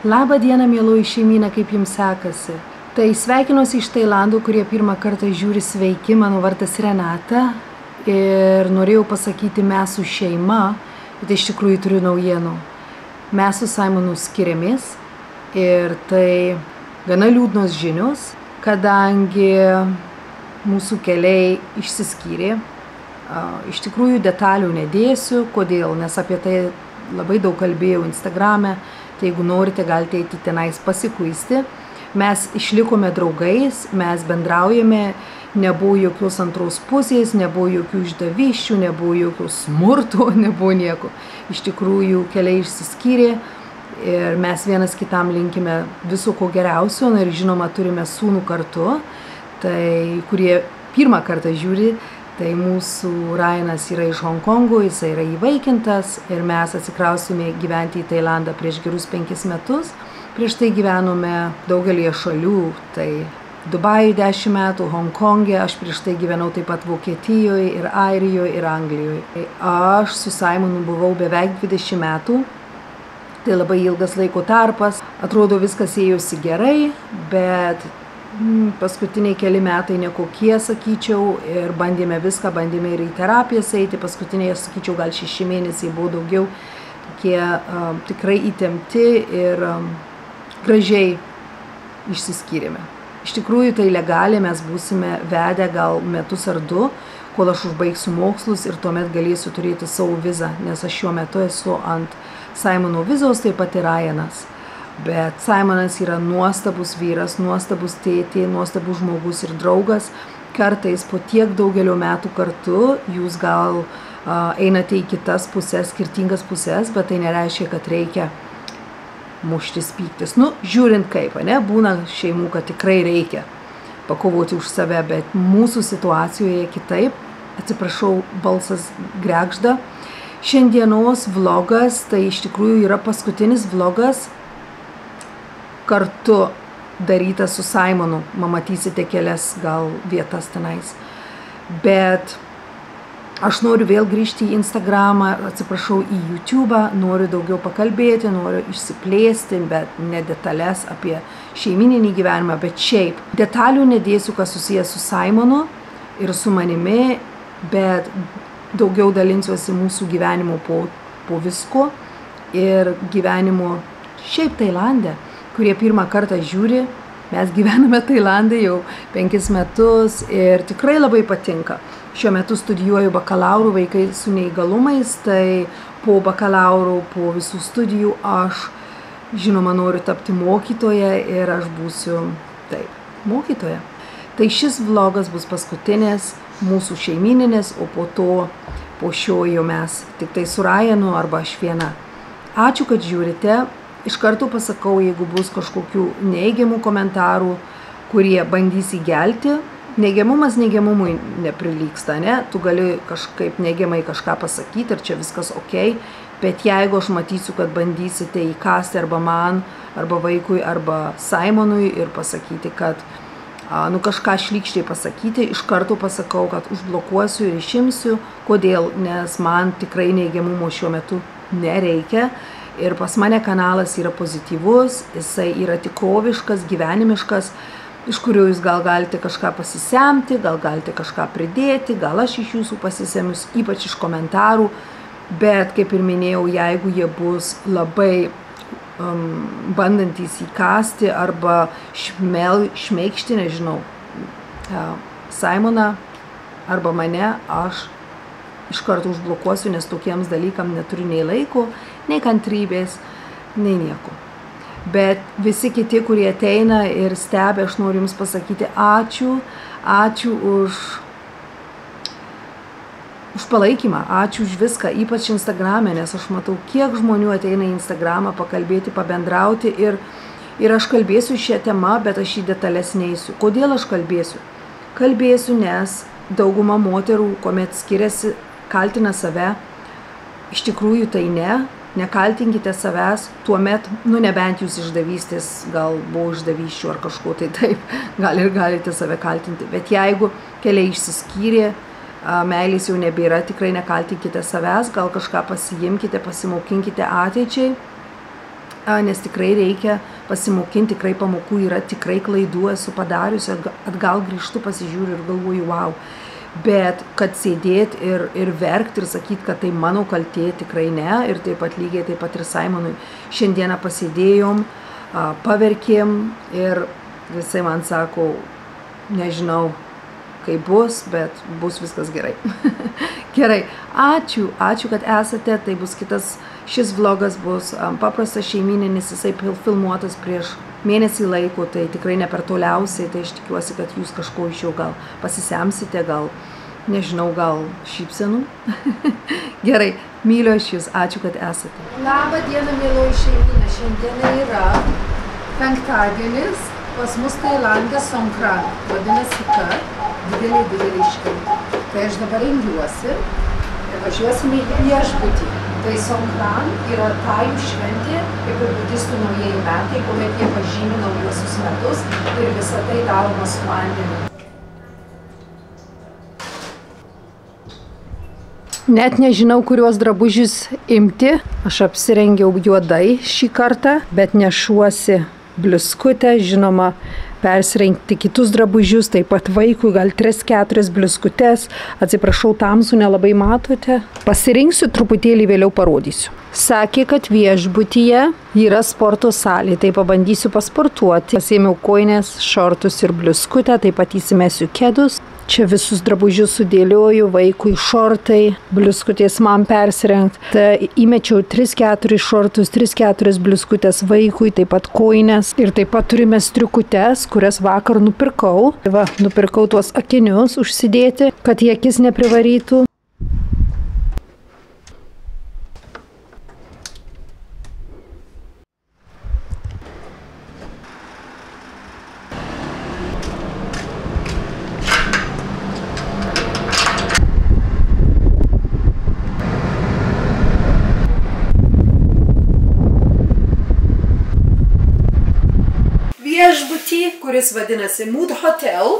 Labą dieną, mieloji šeimyna, kaip jums sekasi? Tai sveikinuosi iš Tailando, kurie pirmą kartą žiūri. Sveiki, mano vardas Renata. Ir norėjau pasakyti mes su šeima, bet iš tikrųjų turiu naujienų. Mes su Simonu skiriamės ir tai gana liūdnos žinios, kadangi mūsų keliai išsiskyrė. Iš tikrųjų detalių nedėsiu, kodėl, nes apie tai labai daug kalbėjau Instagrame, tai jeigu norite, galite eiti tenais pasikuisti. Mes išlikome draugais, mes bendraujame, nebuvo jokios antros pusės, nebuvo jokių išdavysčių, nebuvo jokių smurto, nebuvo nieko. Iš tikrųjų keliai išsiskyrė ir mes vienas kitam linkime viso ko geriausio ir žinoma turime sūnų kartu, tai kurie pirmą kartą žiūri. Tai mūsų Ryanas yra iš Honkongo, jis yra įvaikintas ir mes atsikraustėme gyventi į Tailandą prieš gerus 5 metus. Prieš tai gyvenome daugelį šalių, tai Dubajuje 10 metų, Honkonge, aš prieš tai gyvenau taip pat Vokietijoje ir Airijoje ir Anglijoje. Aš su Simonu buvau beveik 20 metų, tai labai ilgas laiko tarpas, atrodo viskas ėjosi gerai, bet paskutiniai keli metai nekokie, sakyčiau, ir bandėme viską, bandėme ir į terapijas eiti, paskutiniai, sakyčiau, gal 6 mėnesiai buvo daugiau, tokie tikrai įtempti ir gražiai išsiskyrėme. Iš tikrųjų, tai legaliai mes būsime vedę gal metus ar 2, kol aš užbaigsiu mokslus ir tuomet galėsiu turėti savo vizą, nes aš šiuo metu esu ant Simono vizos, taip pat ir Ryanas. Bet Simonas yra nuostabus vyras, nuostabus tėtė, nuostabus žmogus ir draugas. Kartais po tiek daugelio metų kartu jūs gal einate į kitas pusės, skirtingas pusės, bet tai nereiškia, kad reikia muštis, pyktis. Žiūrint kaip, ne? Būna šeimų, kad tikrai reikia pakovoti už save, bet mūsų situacijoje kitaip. Atsiprašau, balsas grekžda. Šiandienos vlogas, tai iš tikrųjų yra paskutinis vlogas kartu darytas su Simonu. Matysite kelias gal vietas tenais. Bet aš noriu vėl grįžti į Instagramą, atsiprašau, į YouTube, noriu daugiau pakalbėti, noriu išsiplėsti, bet ne detalės apie šeimininį gyvenimą, bet šiaip. Detalių nedėsiu, kas susijęs su Simonu ir su manimi, bet daugiau dalinsiuosi mūsų gyvenimu po visko ir gyvenimu šiaip Tailande. Kurie pirmą kartą žiūri, mes gyvename Tailande jau 5 metus ir tikrai labai patinka. Šiuo metu studijuoju bakalaurų vaikai su neįgalumais, tai po bakalaurų, po visų studijų aš, žinoma, noriu tapti mokytoja ir aš būsiu, mokytoja. Tai šis vlogas bus paskutinis mūsų šeimininės, o po šio jau mes tik tai su Ryanu arba aš viena. Ačiū, kad žiūrite. Iš karto pasakau, jeigu bus kažkokių neigiamų komentarų, kurie bandys įgelti. Neigiamumas neigiamumui neprilygsta, ne? Tu gali kažkaip neigiamai kažką pasakyti ir čia viskas ok, bet jeigu aš matysiu, kad bandysite įkasti arba man, arba vaikui, arba Simonui ir pasakyti, kad kažką šlykščiai pasakyti, iš karto pasakau, kad užblokuosiu ir išimsiu. Kodėl? Nes man tikrai neigiamumo šiuo metu nereikia. Ir pas mane kanalas yra pozityvus, jisai yra tikroviškas, gyvenimiškas, iš kurio jūs gal galite kažką pasisemti, gal galite kažką pridėti, gal aš iš jūsų pasisemiu, ypač iš komentarų, bet kaip ir minėjau, jeigu jie bus labai bandantys įkasti arba šmeikšti, nežinau, Simoną arba mane, aš iš karto užblokuosiu, nes tokiems dalykam neturiu nei laiko, nei kantrybės, nei nieko. Bet visi kiti, kurie ateina ir stebi, aš noriu jums pasakyti ačiū, ačiū už palaikymą, ačiū už viską, ypač Instagrame, nes aš matau, kiek žmonių ateina į Instagramą pakalbėti, pabendrauti ir aš kalbėsiu šią temą, bet aš į detalės neisiu. Kodėl aš kalbėsiu? Kalbėsiu, nes dauguma moterų, kuomet skiriasi, kaltina save. Iš tikrųjų tai nekaltinkite savęs, tuomet, nebent jūs išdavystės, gal buvo išdavysčių ar kažko, tai taip, gal ir galite save kaltinti. Bet jeigu keliai išsiskyrė, meilės jau nebėra, tikrai nekaltinkite savęs, gal kažką pasiimkite, pasimokinkite ateičiai nes tikrai reikia pasimokinti, tikrai pamokų yra, tikrai klaidų esu padariusi, atgal grįžtu, pasižiūriu ir galvoju, wow. Bet kad sėdėti ir verkti ir sakyti, kad tai mano kaltė, tikrai ne. Ir taip pat lygiai, taip pat ir Simonui. Šiandieną pasėdėjom, paverkėm ir visai man sako, nežinau, kaip bus, bet bus viskas gerai. Gerai, ačiū, kad esate. Tai bus šis vlogas bus paprastas šeimyninis, jisai filmuotas prieš mėnesį laiko, tai tikrai ne per toliausiai, tai aš tikiuosi, kad jūs kažko iš jo gal pasisemsite, gal, nežinau, gal šypsenų. Gerai, myliu aš jūs, ačiū, kad esate. Labą dieną, mėloji šeimynė, šiandieną yra penktadienis, pas mus Tailande Songkran, vadinasi, kad didelė šventė. Tai aš dabar rengiuosi ir važiuosime į viešbutį. Tai Songkran yra tajų šventė, kaip ir budistų naujieji metai, kuomet jie pažymi naujuosius metus ir visą tai daroma su vandeniu. Net nežinau, kuriuos drabužius imti. Aš apsirengiau juodai šį kartą, bet nešuosi bliuskutę, žinoma, persirengti kitus drabužius, taip pat vaikui gal 3-4 bliuskutes. Atsiprašau, tamsų nelabai matote. Pasirinksiu, truputėlį vėliau parodysiu. Sakė, kad viešbutyje yra sporto salė, tai pabandysiu pasportuoti. Pasiėmiau kojines, šortus ir bliuskutę, taip pat įsimesiu kedus. Čia visus drabužius sudėlioju, vaikui šortai, bliuskutės man persirengti. Tai įmečiau 3-4 šortus, 3-4 bliuskutės vaikui, taip pat kojines. Ir taip pat turime striukutes, kurias vakar nupirkau. Va, nupirkau tuos akinius užsidėti, kad į akis neprivarytų. Viešbutį, kuris vadinasi Mood Hotel,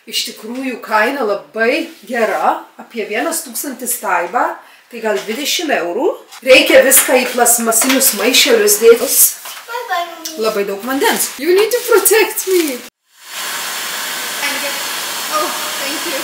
iš tikrųjų kaina labai gera, apie 1000 taibą, tai gal 20 eurų. Reikia viską į plasmasinius maišelius dėtis. Labai daug vandens. You need to protect me. Oh, thank you.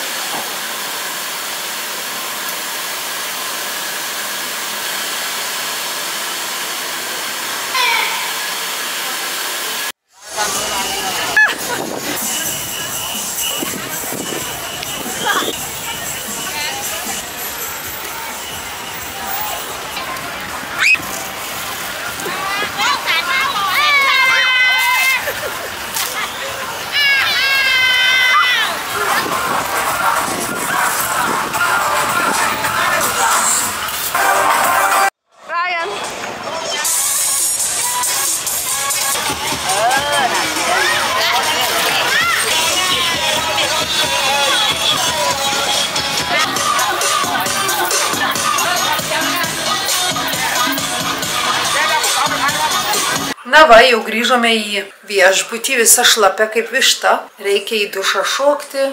Na va, jau grįžome į viešbutį, visa šlapia kaip višta. Reikia į dušą šokti.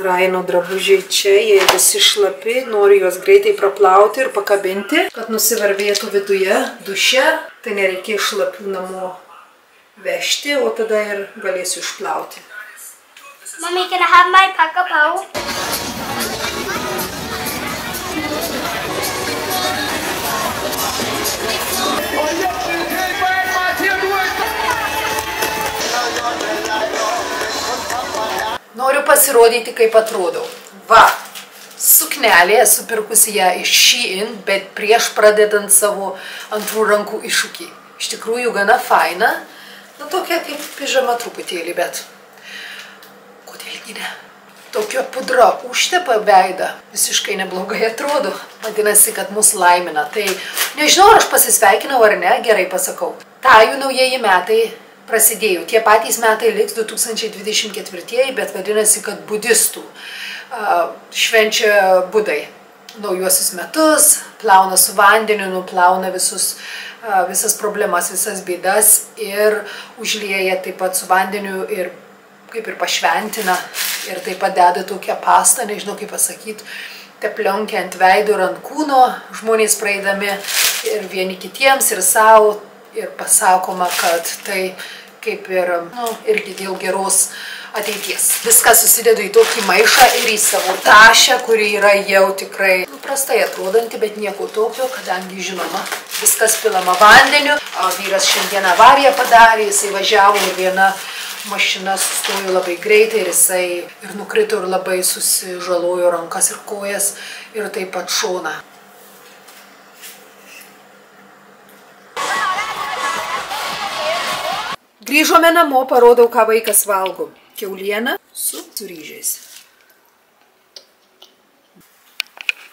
Raino drabužiai čia, jie visi šlapi, noriu juos greitai praplauti ir pakabinti, kad nusivarvėtų viduje duše. Tai nereikia šlapių namo vežti, o tada ir galėsiu išplauti. Mommy, can I have my pakapau? Noriu pasirodyti, kaip atrodau. Va, suknelė, esu pirkusi ją iš Shein, bet prieš pradedant savo antrų rankų iššūkį. Iš tikrųjų gana faina. Na, tokia kaip pižama truputėlį, bet kodėlgi ne? Tokia pudra užtepa veidą, visiškai neblogai atrodo. Vadinasi, kad mus laimina. Tai nežinau, ar aš pasisveikinau ar ne, gerai pasakau. Tajų naujieji metai prasidėjo. Tie patys metai liks 2024, bet vadinasi, kad budistų švenčia budai naujuosius metus, plauna su vandeniu, nuplauna visas problemas, visas bėdas ir užlieja taip pat su vandeniu ir kaip ir pašventina ir taip pat deda tokią pastą, nežinau kaip pasakyti, teplionkę ant veido ir ant kūno, žmonės praeidami ir vieni kitiems ir savo ir pasakoma, kad tai kaip ir irgi dėl geros ateities. Viską susidedu į tokį maišą ir į savo tašę, kuri yra jau tikrai prastai atrodanti, bet nieko tokio, kadangi žinoma, viskas pilama vandeniu. Vyras šiandien avariją padarė, jisai važiavo ir viena mašina sustojo labai greitai ir jisai ir nukrito ir labai susižalojo rankas ir kojas ir taip pat šoną. Grįžome namo, parodau, ką vaikas valgo. Kiaulieną su ryžiais.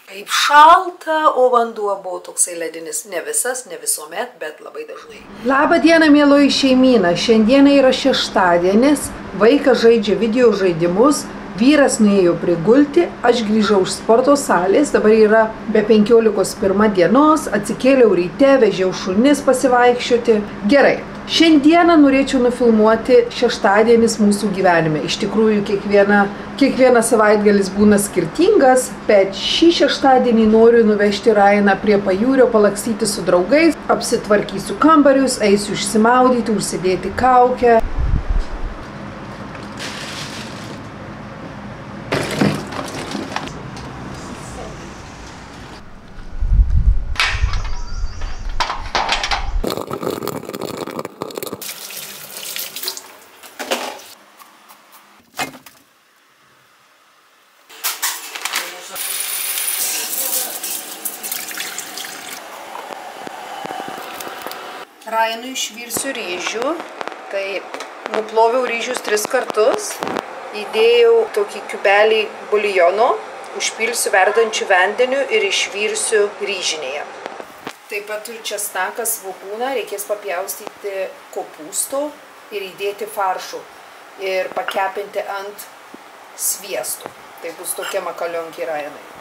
Kaip šalta, o vanduo buvo toksai ledinis. Ne visas, ne visuomet, bet labai dažnai. Labą dieną, mėloji šeimyna. Šiandieną yra šeštadienis. Vaikas žaidžia video žaidimus. Vyras nuėjo prigulti. Aš grįžau iš sporto salės. Dabar yra be 15:01 dienos. Atsikėliau ryte, vežiau šunis pasivaikščioti. Gerai. Šiandieną norėčiau nufilmuoti šeštadienis mūsų gyvenime. Iš tikrųjų, kiekviena savaitgalis būna skirtingas, bet šį šeštadienį noriu nuvežti Ryaną prie pajūrio, palakstyti su draugais, apsitvarkysiu kambarius, eisiu išsimaudyti, užsidėti kaukę. Ryanui išvirsiu ryžių, tai nuploviau ryžius 3 kartus, įdėjau tokį kubelį buljono, užpilsiu verdančiu vandeniu ir išvirsiu ryžinėje. Taip pat turiu česnaką, svogūną, reikės papjaustyti kopūsto ir įdėti faršų ir pakepinti ant sviesto. Tai bus tokia makalionkė Ryanui.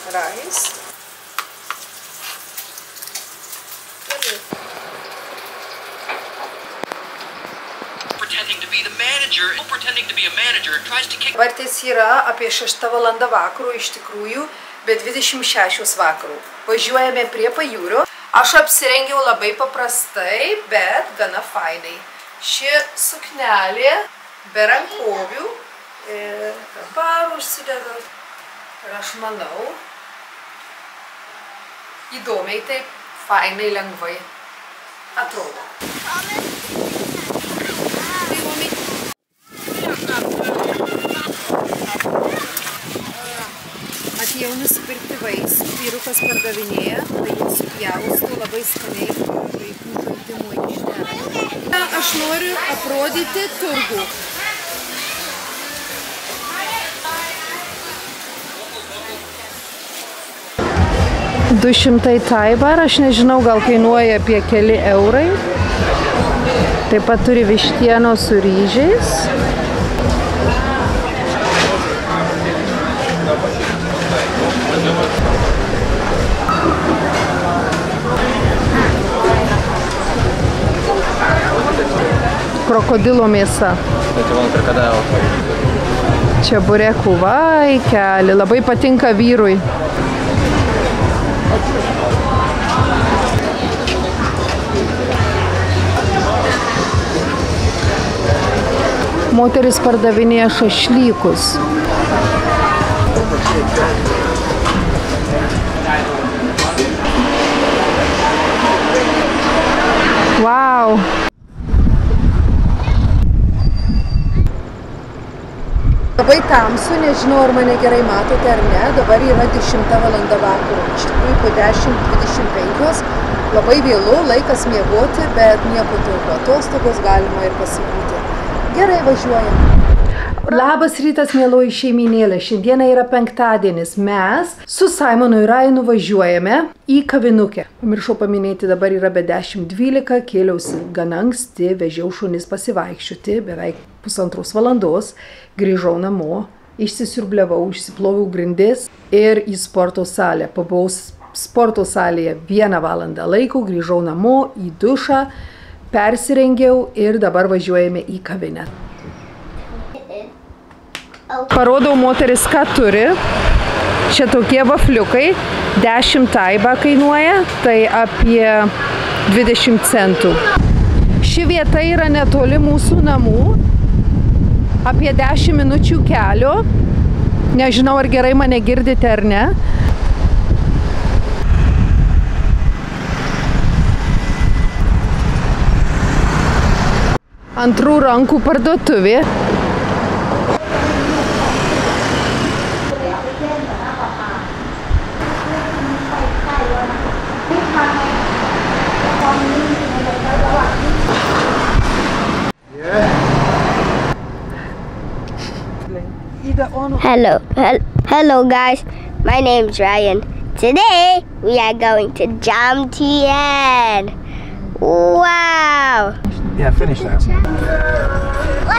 Rice. Vartis yra apie 6 valandą vakarų iš tikrųjų, bet 26 vakarų. Važiuojame prie pajūrio. Aš apsirengiau labai paprastai, bet gana fainai. Ši suknelė be rankovių ir dabar užsidedu. Ir aš manau, įdomiai taip, fainai, lengvai atrodo. Atėjau nusipirkti vaisių, vyrukas pardavinėja, tai jie supjausto labai skaniai vaikų žaidimų aikštelę. Aš noriu aprodyti turgų. 200 taibar, aš nežinau, gal kainuoja apie keli eurai. Taip pat turi vištienos su ryžiais. Krokodilo mėsa. Čia burekų vaikeli, labai patinka vyrui. Moteris pardavinėja šašlykus. Wow! Labai tamsu, nežinau, ar mane gerai matote ar ne. Dabar yra 10 valanda vakaro. Iš tikrųjų po 10:25. Labai vėlu, laikas miegoti, bet nieko tokio. Atostogos galima ir pasibūti. Gerai, važiuojam. Labas rytas, mieloji šeiminėlė. Šiandieną yra penktadienis. Mes su Simonu ir Ryanu važiuojame į kavinukę. Pamiršau paminėti, dabar yra be 10:12, kėliausi gana anksti, vežiau šunis pasivaikščioti, beveik 1,5 valandos, grįžau namo, išsisiurbliavau, išsiploviau grindis ir į sporto salę. Pabuvau sporto salėje 1 valandą laiko, grįžau namo į dušą, persirengiau ir dabar važiuojame į kavinę. Parodau moteris, ką turi. Čia tokie vafliukai, 10 taiba kainuoja, tai apie 20 centų. Ši vieta yra netoli mūsų namų, apie 10 minučių kelio. Nežinau, ar gerai mane girdite ar ne. Antrų rankų parduotuvė. Hello guys, my name's Ryan. Today we are going to Jam Tien. Wow! Yeah, finish that.